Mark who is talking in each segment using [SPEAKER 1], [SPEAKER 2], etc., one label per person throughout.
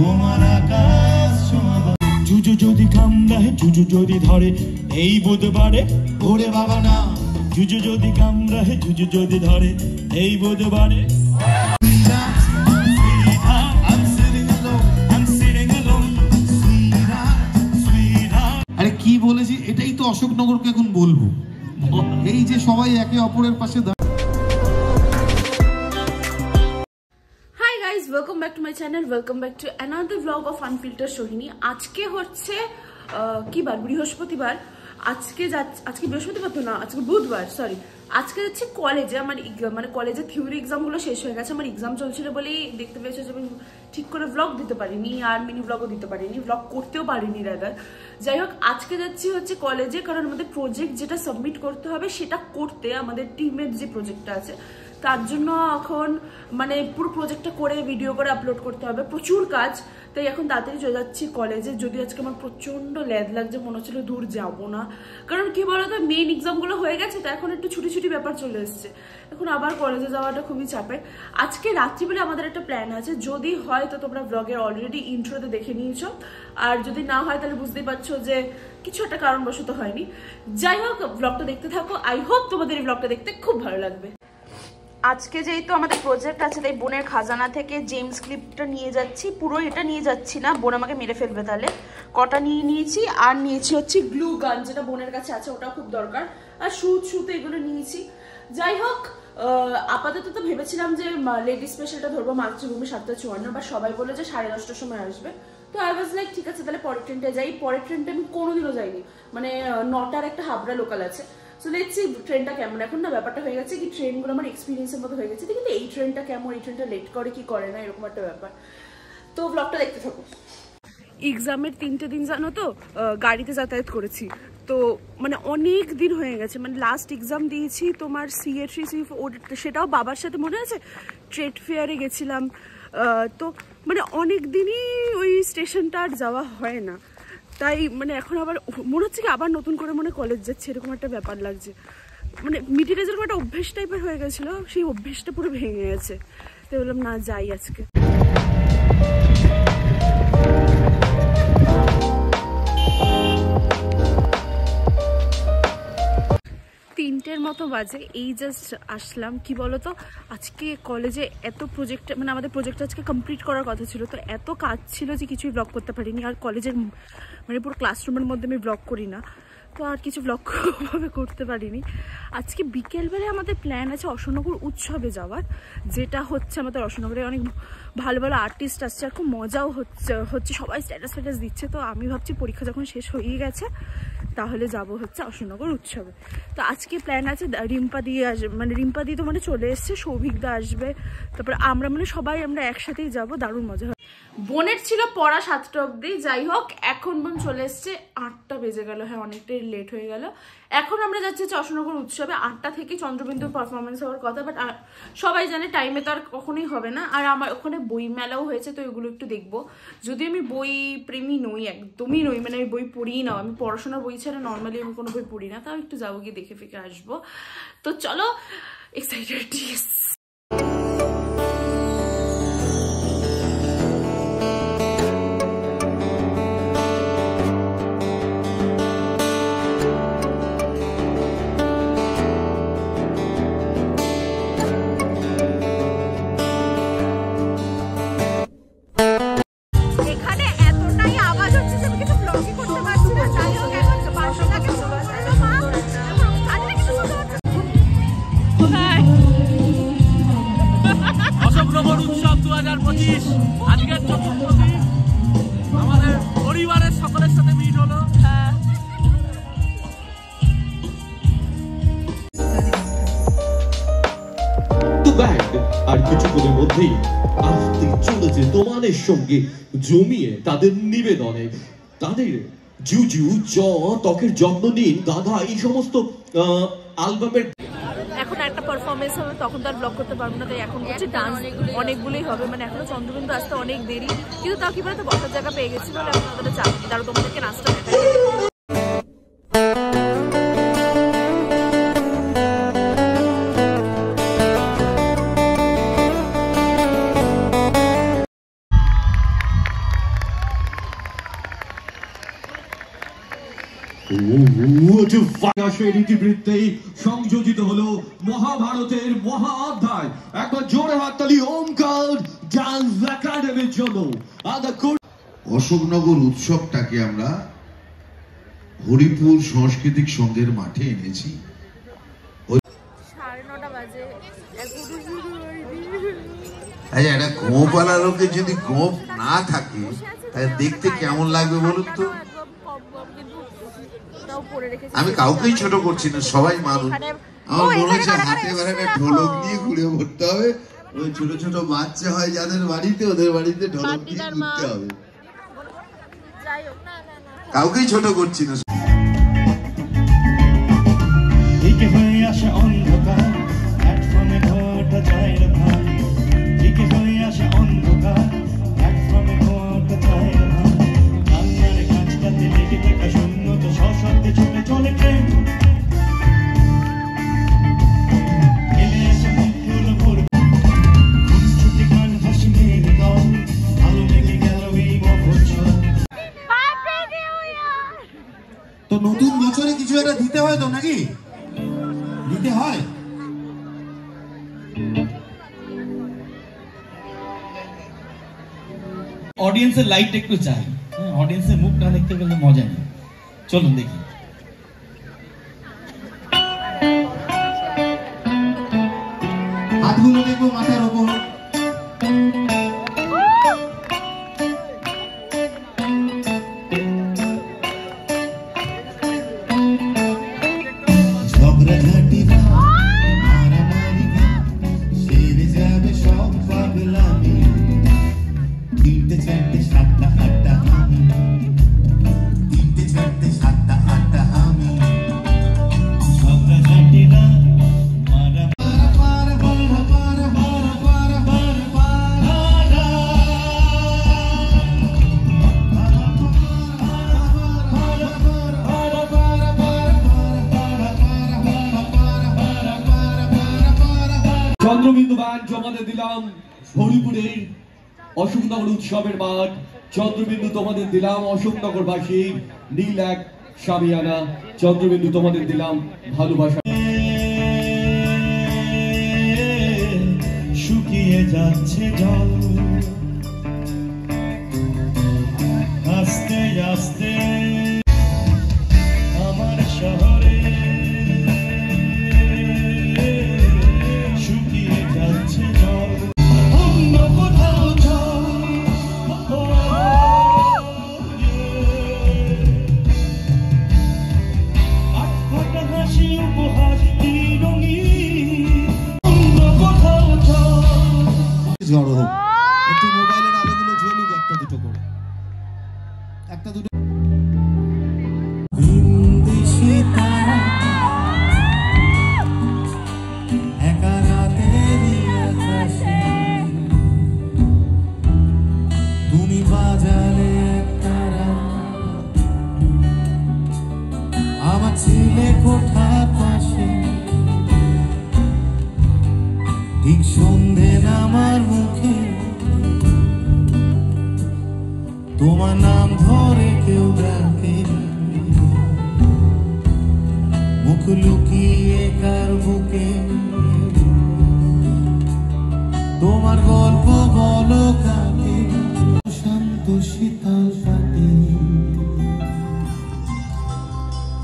[SPEAKER 1] তোমার আকাশ ছোঁয়া জুজু যদি কামড়ায় জুজু যদি ধরে এই বুধবারে ওরে বাবা না জুজু যদি কামড়ায় জুজু যদি ধরে এই বুধবারে
[SPEAKER 2] আরে কি বলেছি এটাই তো অশোকনগরকে এখন বলবো এই যে সবাই একে অপরের পাশে
[SPEAKER 3] welcome back to my channel welcome back to another blog of unfilter Sohini. আজকে হচ্ছে কি বার বৃহস্পতিবার। আজকে বৃহস্পতিবার তো না, আজকে বুধবার, সরি। আজকে যাচ্ছি কলেজে। আমার মানে কলেজের থিওরি এক্সামগুলো শেষ হয়ে গেছে। আমার এক্সাম চলছিল বলেই দেখতে পেয়েছো যে আমি ঠিক করে ব্লগ দিতে পারিনি, আর মিনি ব্লগও দিতে পারিনি, ব্লগ করতেও পারিনি রাদার। যাই হোক, আজকে যাচ্ছি হচ্ছে কলেজে, কারণ আমাদের প্রজেক্ট যেটা সাবমিট করতে হবে সেটা করতে আমাদের টিমের যে প্রজেক্টটা আছে তার জন্য এখন মানে পুরো প্রজেক্টটা করে ভিডিও করে আপলোড করতে হবে, প্রচুর কাজ। তাই এখন তাড়াতাড়ি চলে যাচ্ছি কলেজে। যদি আজকে আমার প্রচন্ড ল্যাদ লাগছে, মনে হচ্ছিল দূর যাবো না, কারণ কি বলতো মেইন এক্সামগুলো হয়ে গেছে, তো এখন একটু ছুটি ছুটি ব্যাপার চলে এসছে। এখন আবার কলেজে যাওয়াটা খুবই চাপের। আজকে রাত্রিবেলা আমাদের একটা প্ল্যান আছে, যদি হয় তো তোমরা ব্লগের অলরেডি ইন্ট্রোতে দেখে নিয়েছো, আর যদি না হয় তাহলে বুঝতেই পারছো যে কিছু একটা কারণবশত হয়নি। যাই হোক, ব্লগটা দেখতে থাকো। আই হোপ তোমাদের এই ব্লগটা দেখতে খুব ভালো লাগবে। আজকে যেহেতু আমাদের প্রজেক্ট আছে, তাই বোনের খাজানা থেকে জেমস ক্লিপটা নিয়ে যাচ্ছি। পুরো এটা নিয়ে যাচ্ছি না, বোন আমাকে মেরে ফেলবে তাহলে। কটা নিয়ে নিয়েছি, আর নিয়েছি হচ্ছে গ্লু গান, যেটা বোনের কাছে আছে, ওটা খুব দরকার। আর সুতো এগুলো নিয়েছি। যাই হোক, আপাতত তো ভেবেছিলাম যে লেডি স্পেশালটা ধরবো মাতৃভূমি 7:54, বা সবাই বলে যে 10:30টার সময় আসবে। তো আই ওয়াজ লাইক ঠিক আছে, তাহলে পরের ট্রেনটা যাই। পরের ট্রেনটা আমি কোনোদিনও যাইনি, মানে 9টার একটা হাবড়া লোকাল আছে। সো লেটস সি ট্রেনটা কেমন। এখন না ব্যাপারটা হয়ে গেছে কি, ট্রেনগুলো আমার এক্সপিরিয়েন্সের মতো হয়ে গেছে, কিন্তু এই ট্রেনটা কেমন, এই ট্রেনটা লেট করে কি করে না, এরকম একটা ব্যাপার। তো ব্লগটা দেখতে থাকো। এক্সামের 3টে দিন জানো তো গাড়িতে যাতায়াত করেছি, তো মানে অনেক দিন হয়ে গেছে। মানে লাস্ট এক্সাম দিয়েছি তোমার CA3 সেটাও বাবার সাথে, মনে আছে ট্রেড ফেয়ারে গেছিলাম। তো মানে অনেক দিনই ওই স্টেশনটা আর যাওয়া হয় না, তাই মানে এখন আবার মনে হচ্ছে কি আবার নতুন করে মনে কলেজ যাচ্ছে, এরকম একটা ব্যাপার লাগছে। মানে মিডিলে যেরকম একটা অভ্যেস টাইপের হয়ে গেছিলো, সেই অভ্যেসটা পুরো ভেঙে গেছে। তাই বললাম না, যাই আজকে। 3টের মতো বাজে, এই জাস্ট আসলাম। কি বলতো, আজকে কলেজে এত প্রজেক্ট, মানে আমাদের প্রজেক্ট আজকে কমপ্লিট করার কথা ছিল, তো এত কাজ ছিল যে কিছুই ব্লগ করতে পারিনি। আর কলেজের মানে পুরো ক্লাসরুমের মধ্যে আমি ব্লগ করি না, তো আর কিছু ব্লগ ভাবে করতে পারিনি। আজকে বিকেলবেলায় আমাদের প্ল্যান আছে অশোকনগর উৎসবে যাওয়ার, যেটা হচ্ছে আমাদের অশোকনগরে অনেক ভালো ভালো আর্টিস্ট আসছে, আর খুব মজাও হচ্ছে সবাই স্ট্যাটাস দিচ্ছে। তো আমি ভাবছি পরীক্ষা যখন শেষ হয়ে গেছে তাহলে যাব হচ্ছে অশোকনগর উৎসবে। তো আজকে প্ল্যান আছে রিম্পা দিয়ে আসবে, মানে রিম্পা দিয়ে তো মানে চলে এসছে, সৌভিকদা আসবে, তারপর আমরা মানে সবাই আমরা একসাথেই যাব, দারুণ মজা হয়। বোনের ছিল পড়া 7টা অবধি। যাই হোক, এখন বোন চলে এসছে, 8টা বেজে গেল, হ্যাঁ অনেকটাই লেট হয়ে গেল। এখন আমরা যাচ্ছি অশোকনগর উৎসবে। 8টা থেকে চন্দ্রবিন্দুর পারফরমেন্স হওয়ার কথা, বাট সবাই জানে টাইমে তো আর কখনোই হবে না। আর আমার ওখানে বই মেলাও হয়েছে, তো এগুলো একটু দেখবো। যদি আমি বই প্রেমী নই, একদমই নই, মানে আমি বই পড়িই না, আমি পড়াশোনার বই ছাড়া নর্মালি আমি কোনো বই পড়ি না, তাও একটু যাবো, গিয়ে দেখে ফিকে আসবো। তো চলো, এক্সাইটেড।
[SPEAKER 4] অশোকনগর উৎসব 2025 আজকের চতুর্থ দিন, আমাদের পরিবারের সকলের সাথে মিট হলো।
[SPEAKER 5] আর কিছুক্ষণের মধ্যেই আসতে চলেছে তোমাদের সঙ্গে জমিয়ে তাদের নিবেদনে, তাদের জুজু ত্বকের যত্ন নিন গাধা, এই সমস্ত অ্যালবামের
[SPEAKER 3] এখন একটা পারফরমেন্স হবে, তখন তো আর ব্লগ করতে পারবো না, তাই এখন হচ্ছে ডান্স অনেকগুলোই হবে। মানে এখনো চন্দ্রবিন্দু আসতে অনেক দেরি, কিন্তু তাও কি বলতো বসার জায়গা পেয়ে গেছি বলে এখন আমাদের চাপ, তারা তোমাদেরকে নাচটা দেখাই।
[SPEAKER 5] সেই রীতিবৃত্তেই সংযোজিত হলো মহাভারতের মহা অধ্যায়। একবার জোরে হাততালি ওমকার ডান্স একাডেমির জন্য।
[SPEAKER 2] অশোকনগর উৎসবটাকে আমরা হরিপুর সাংস্কৃতিক সংঘের মাঠে এনেছি।
[SPEAKER 3] 9:30 বাজে।
[SPEAKER 2] আচ্ছা, একটা গোপওয়ালা লোকের যদি গোপ না থাকে তাহলে দেখতে কেমন লাগবে বলুন তো? আমি কাউকেই ছোট করছি না, সবাই মানুষ। আমার মনে হচ্ছে হাতে বেড়াটা ঢোলক নিয়ে ঘুরে ঘুরতে হবে। ওই ছোট ছোট বাচ্চা হয় যাদের বাড়িতে, ওদের বাড়িতে ঢোলক নিয়ে ঘুরতে হবে। কাউকেই ছোট করছি না।
[SPEAKER 1] দিকে হয়ে আসে অন্ধকার, প্ল্যাটফর্মে ঘোটা যায় রে ভাই। দিকে হয়ে আসে অন্ধকার, প্ল্যাটফর্মে ঘোটা যায় রে ভাই। কান্নার কাছটাতে লেগে থাকা শূন্যতা সশব্দে ছুটে চলে ট্রেন। এলে এসে মুখগুলো ভরবে খুনছুটি গান, হাসি মেরে দল, আলো লেগে গেল এই মফস্বল।
[SPEAKER 2] তো নতুন বছরে কিছু একটা দিতে হয় তো, নাকি? দিতে হয়।
[SPEAKER 1] অডিয়েন্সের লাইট একটু চাই, অডিয়েন্সের মুখ না দেখতে গেলে মজা নেই। চলুন দেখি।
[SPEAKER 2] হাতগুলো দেখবো মাথার ওপর।
[SPEAKER 1] ঝগড়াঝাটিরা মারামারিরা সেরে যাবে সব পাগলামি। 3টে 4টে 7টা 8টা আমি, 3টে 4টে 7টা 8টা আমি। ঝগড়াঝাটিরা
[SPEAKER 5] চন্দ্রবিন্দু ব্যান্ড জমাতে দিলাম হরিপুরের অশোকনগর উৎসবের মাঠ। চন্দ্রবিন্দু তোমাদের দিলাম অশোকনগরবাসী নীল এক সামিয়ানা। চন্দ্রবিন্দু তোমাদের দিলাম ভালোবাসা।
[SPEAKER 1] শুকিয়ে যাচ্ছে জল আস্তে আস্তে আমার শহরে। শুকিয়ে যাচ্ছে জল, অন্য কোথাও জল। আটফাটা হাসি উপহার রঙিন, অন্য কোথাও জল।
[SPEAKER 2] জড়ো হোক, একটু মোবাইলের আলোগুলো জ্বলুক একটা দুটো করে, একটা দুটো।
[SPEAKER 1] তুমি বাজারে আমার ছেলে কোঠার পাশে, ঠিক সন্ধে নামার মুখে তোমার নাম ধরে কেউ ডাকে। মুখ লুকিয়ে কার বুকে তোমার গল্প বলো কাকে। শান্ত শীতল পাতি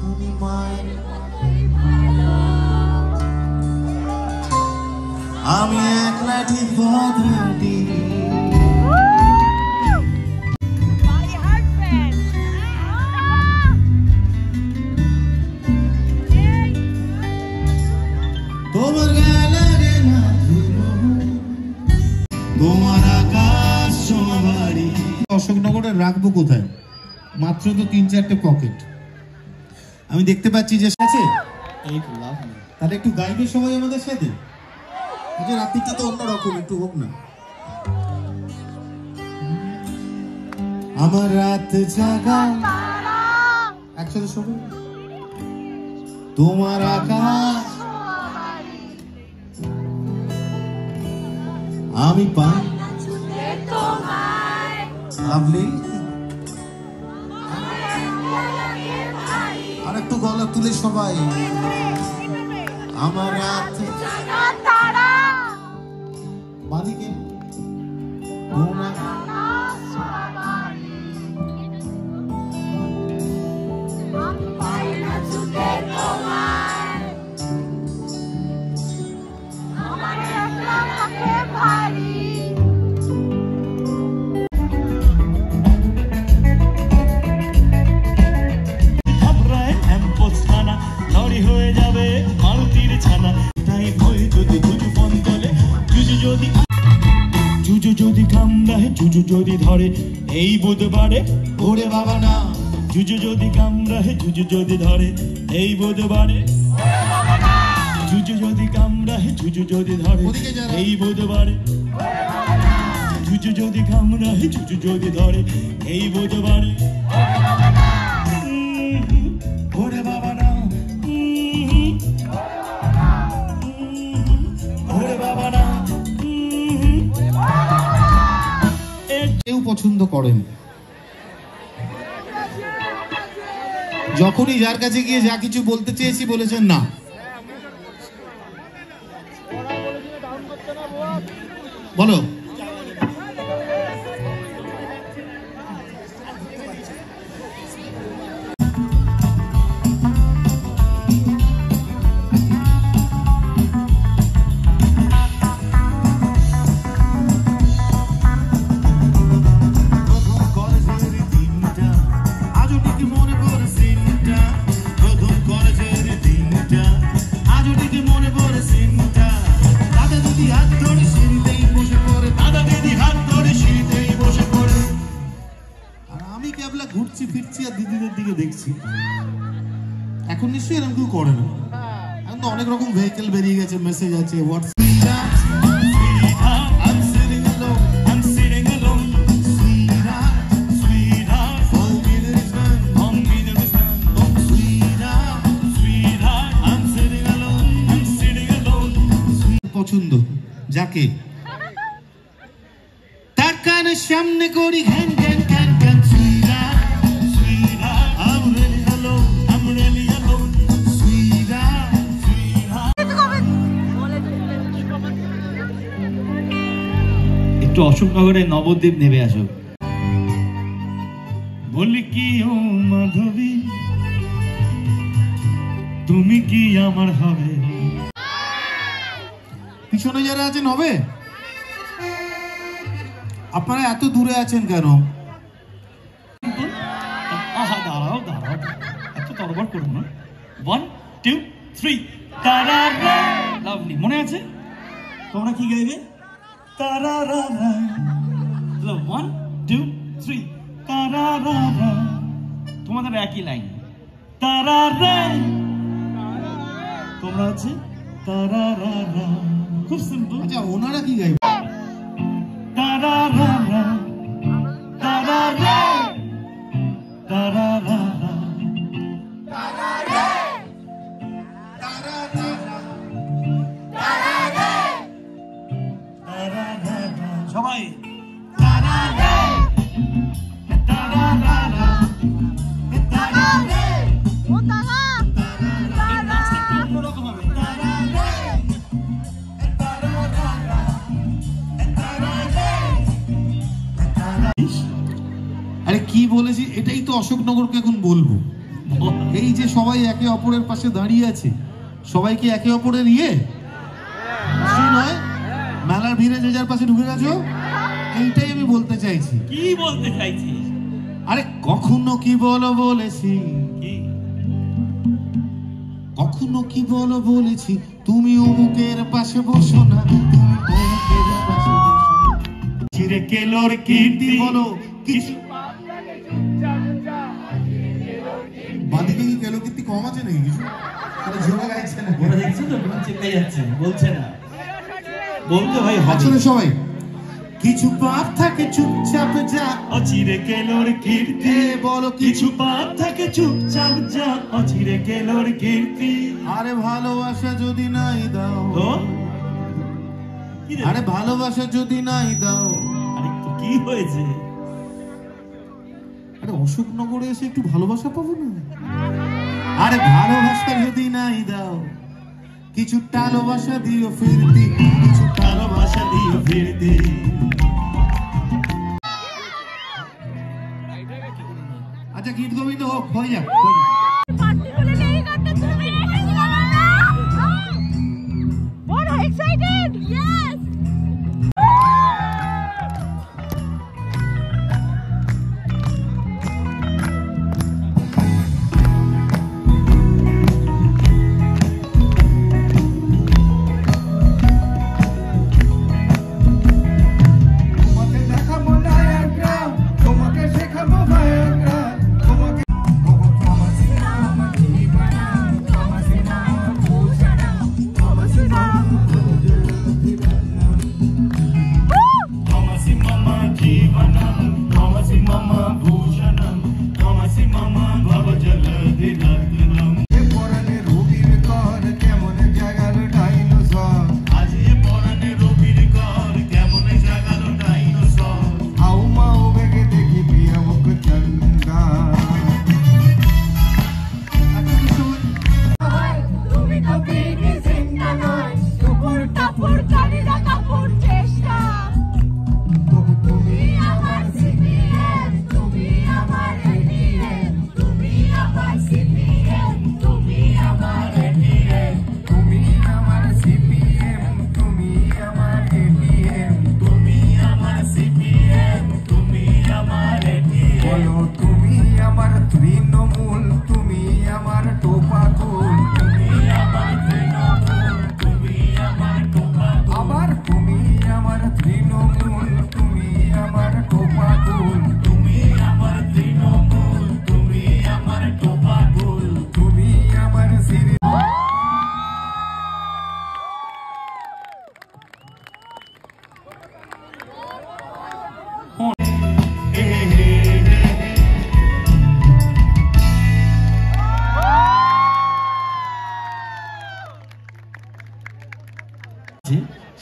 [SPEAKER 1] তুমি মায়ের, আমি একলা ঠিক ভদ্রাটি। তোমার গায়ে লাগে না ধুলো, তোমার আকাশ সোনা বাড়ি।
[SPEAKER 2] অশোকনগরে রাখবো কোথায়? মাত্র তো 3-4টে পকেট আমি দেখতে পাচ্ছি যে আছে। তাহলে একটু গাইবে সবাই আমাদের সাথে। আচ্ছা, রাত্রিটা তো অন্যরকম, একটু হোক না।
[SPEAKER 1] আমার রাত জাগা
[SPEAKER 2] একসাথে সবাই।
[SPEAKER 1] তোমার আকাশ আমি পাই
[SPEAKER 2] লাভলি। আরে একটু গলা তুলে সবাই আমার রাত বালিকে
[SPEAKER 1] হয়ে যাবে মালতির ছানা তাই ভয় যদি জুজু ফোন তোলে জুজু যদি কামড়ায় জুজু যদি ধরে এই বুধবারে ওরে বাবা না জুজু যদি কামড়ায় জুজু যদি ধরে এই বুধবারে জুজু যদি কামড়ায় জুজু যদি ধরে এই বুধবারে জুজু যদি কামড়ায় জুজু যদি ধরে এই বুধবারে ওরে বাবা না
[SPEAKER 2] কেউ পছন্দ করেন যখনই যার কাছে গিয়ে যা কিছু বলতে চেয়েছি বলেছেন না বলো ঘুরছি ফিরছি আর দিদিদের দিকে দেখছি এখন নিশ্চয়ই এরকম কেউ করে না এখন তো অনেক রকম ভেহিকেল বেরিয়ে গেছে মেসেজ আছে পছন্দ যাকে তার কানের সামনে করি ঘ্যান ঘ্যান ঘ্যান ঘ্যান
[SPEAKER 1] একটু অশোকনগরে নবদ্বীপ নেমে আসো বলি কি ও মাধবী তুমি কি আমার হবে
[SPEAKER 2] পিছনে যারা আছেন হবে আপনারা এত দূরে আছেন কেন
[SPEAKER 1] দাঁড়াও দাঁড়াও এত তরবর করুন না 1 2 3 তারারা লাভলি মনে আছে তোমরা কি গাইবে তারারা 1 2 3 তারারা তোমাদের একই লাইন তারারা তোমরা আছে তারারা খুব সিম্পল
[SPEAKER 2] আচ্ছা ওনারা কি গাইবে
[SPEAKER 1] তারারা তারারা তারারা সবাই
[SPEAKER 2] আরে কি বলেছি এটাই তো অশোকনগরকে এখন বলবো এই যে সবাই একে অপরের পাশে দাঁড়িয়ে আছে সবাই কি একে অপরের নয় মেলার ভিড়ে যে যার পাশে ঢুকে গেছো এইটাই আমি বলতে চাইছি
[SPEAKER 1] কি বলতে চাইছি
[SPEAKER 2] আরে কখনো কি বলো বলেছি কখনো কি বলো বলেছি তুমি অমুকের পাশে বসো না তুমি অমুকের পাশে বসো না
[SPEAKER 1] চিরে কেলোর কীর্তি
[SPEAKER 2] বলো কিছু বাদিকে কি কেলো কীর্তি কম আছে নাকি কিছু আরে জোরে গাইছে না
[SPEAKER 1] ওরা দেখছো তো চেপে যাচ্ছে বলছে না বলতে ভাই
[SPEAKER 2] আসলে সবাই কিছু পাপ থাকে চুপচাপ যা
[SPEAKER 1] অচিরে কেলোর কীর্তি
[SPEAKER 2] বলো
[SPEAKER 1] কিছু পাপ থাকে চুপচাপ যা অচিরে কেলোর কীর্তি
[SPEAKER 2] আরে ভালোবাসা যদি নাই দাও আরে ভালোবাসা যদি নাই দাও
[SPEAKER 1] আরে তো কি হয়েছে
[SPEAKER 2] আরে অশোকনগরে এসে একটু ভালোবাসা পাবো না আরে ভালোবাসা যদি নাই দাও কিছু ভালোবাসা দিও ফিরতি, কিছু ভালোবাসা দিও ফিরতি। আচ্ছা গীত গোবিন্দ হোক, হয়ে যাক, হয়ে যাক।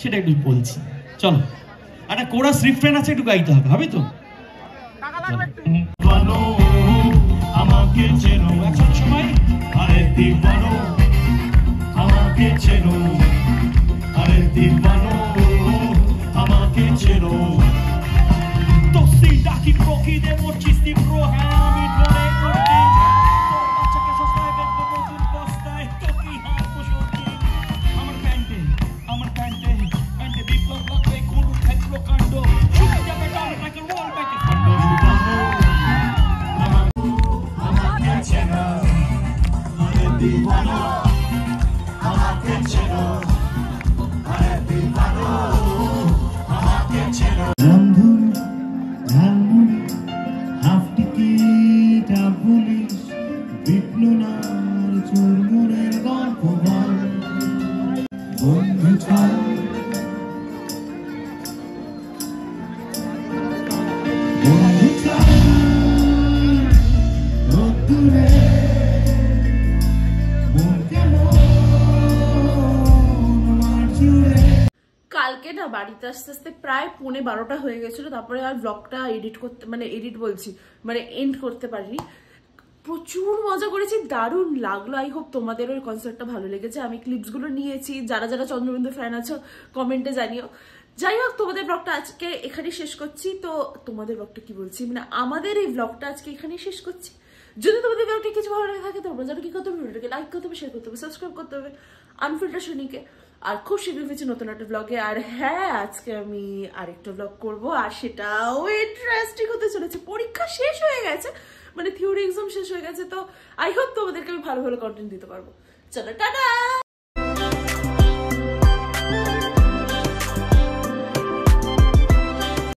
[SPEAKER 1] সেটা একটু বলছি, চলো একটা কোরাস রিফ্রেন আছে, একটু গাইতে হবে, হবে তো? আমাকে চেনো এখন সময়, আরে দিবানো আমাকে চেনো, আরে দিবানো আমাকে চেনো, তো সিটা কি প্রকি দে মোচিস্তি প্রো, হ্যাঁ আমি ধরে করতে তোর বাচ্চাকে সস্তায় বেচবো নতুন বস্তায়, তো কি হাত বসে আমার প্যান্টে, আমার প্যান্টে প্যান্টে বিপ্লব লাগবে কোন খেলো কাণ্ড, ছুটে যাবে ডাউন লাইক আ ওয়াল ব্যাক কাণ্ড, আমাকে চেনো, আরে দিবানো আমাকে চেনো, আরে দিবানো আমাকে চেনো।
[SPEAKER 3] কালকে না বাড়িতে আস্তে আস্তে প্রায় 11:30 হয়ে গেছিল, তারপরে আর ব্লগটা এডিট করতে মানে এন্ড করতে পারিনি। প্রচুর মজা করেছি, দারুণ লাগলো। আই হোপ তোমাদের ওই কনসার্টটা ভালো লেগেছে। আমি ক্লিপসগুলো নিয়েছি, যারা যারা চন্দ্রবিন্দু ফ্যান আছো কমেন্টে জানিও। যাই হোক, তোমাদের ব্লগটা আজকে এখানে শেষ করছি। তো তোমাদের ব্লগটা কি বলছি, মানে আমাদের এই ব্লগটা আজকে এখানেই শেষ করছি। যদি তোমাদের ব্লগটা কিছু ভালো লেগে থাকে তোমরা যেন কি করতে হবে, ভিডিওটাকে লাইক করতে হবে, শেয়ার করতে হবে, সাবস্ক্রাইব করতে হবে আনফিল্টার সোহিনীকে। আর খুব শীঘ্রই ফিরছি নতুন একটা ব্লগে। আর হ্যাঁ, আজকে আমি আরেকটা ব্লগ করবো, আর সেটাও ইন্টারেস্টিং হতে চলেছে। পরীক্ষা শেষ হয়ে গেছে, মানে থিওরি এক্সাম শেষ হয়ে গেছে। তো আই হোপ তোমাদেরকে আমি ভালো ভালো কন্টেন্ট দিতে পারবো। চলো টাটা।